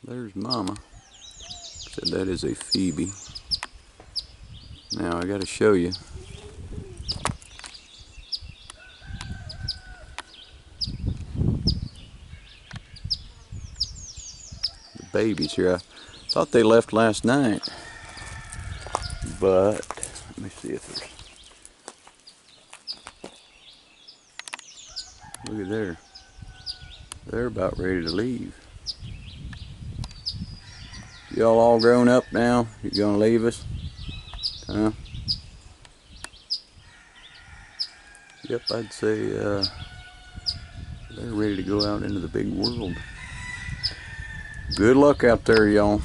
There's Mama. Said that is a Phoebe. Now I gotta show you. The babies here. I thought they left last night. But let me see if there's. Look at there. They're about ready to leave. Y'all all grown up now? You gonna leave us? Huh? Yep, I'd say they're ready to go out into the big world. Good luck out there, y'all.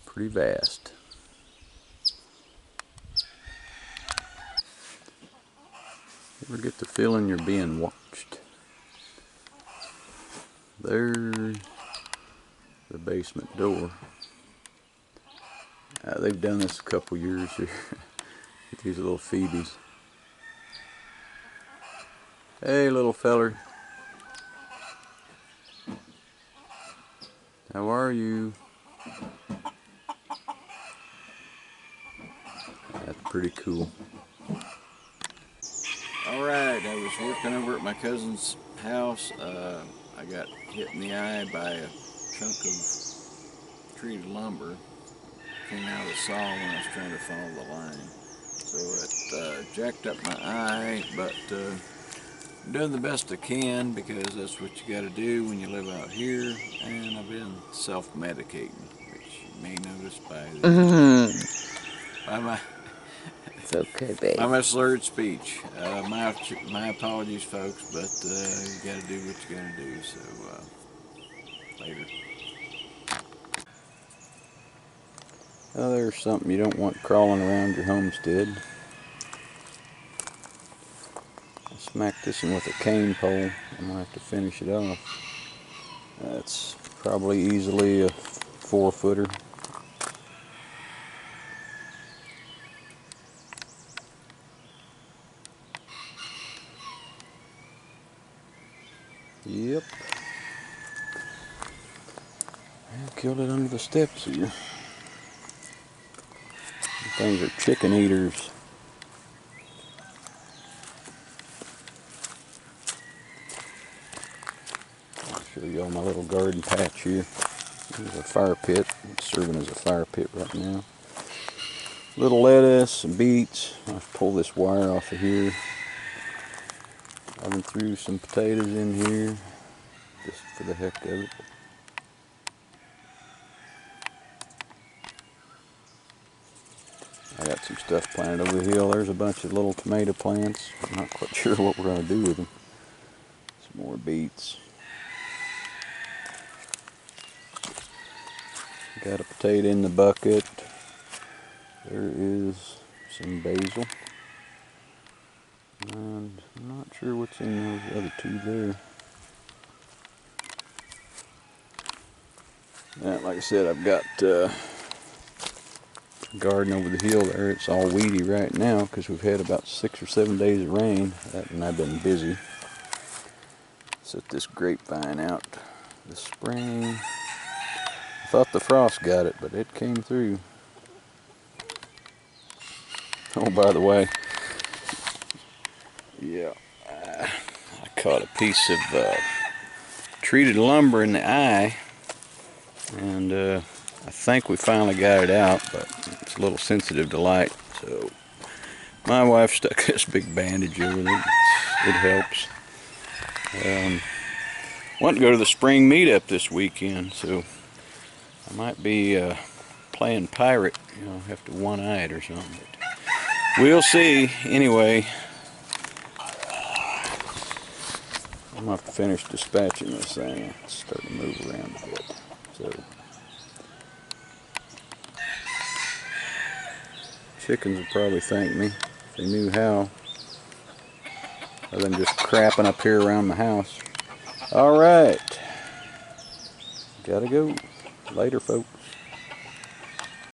Pretty vast. Ever get the feeling you're being watched? There's the basement door. They've done this a couple years here. These little Phoebes. Hey, little feller. How are you? That's pretty cool. Alright, I was working over at my cousin's house. I got hit in the eye by a chunk of treated lumber. Came out of the saw when I was trying to follow the line. So it jacked up my eye, but I'm doing the best I can because that's what you got to do when you live out here. And I've been self-medicating, which you may notice by my it's okay, babe. by my slurred speech. My apologies, folks, but you got to do what you got to do. So later. Oh, there's something you don't want crawling around your homestead. I smacked this one with a cane pole. I'm gonna have to finish it off. That's probably easily a 4-footer. Yep. I killed it under the steps here. Things are chicken eaters. I'll show y'all my little garden patch here. There's a fire pit. It's serving as a fire pit right now. Little lettuce, some beets. I'll pull this wire off of here. I threw some potatoes in here just for the heck of it. I got some stuff planted over the hill. There's a bunch of little tomato plants. I'm not quite sure what we're going to do with them. Some more beets. Got a potato in the bucket. There is some basil. And I'm not sure what's in those other two there. Yeah, like I said, I've got garden over the hill there. It's all weedy right now because we've had about 6 or 7 days of rain, and I've been busy. Set this grapevine out this spring. I thought the frost got it, but it came through. Oh, by the way, yeah, I caught a piece of treated lumber in the eye, and I think we finally got it out, but it's a little sensitive to light, so my wife stuck this big bandage over it. It helps. Want to go to the spring meetup this weekend, so I might be playing pirate, have to one-eye it or something. But we'll see. Anyway, I'm going to have to finish dispatching this thing. It's starting to move around a bit. So chickens would probably thank me if they knew how, other than just crapping up here around the house. Alright, gotta go. Later, folks.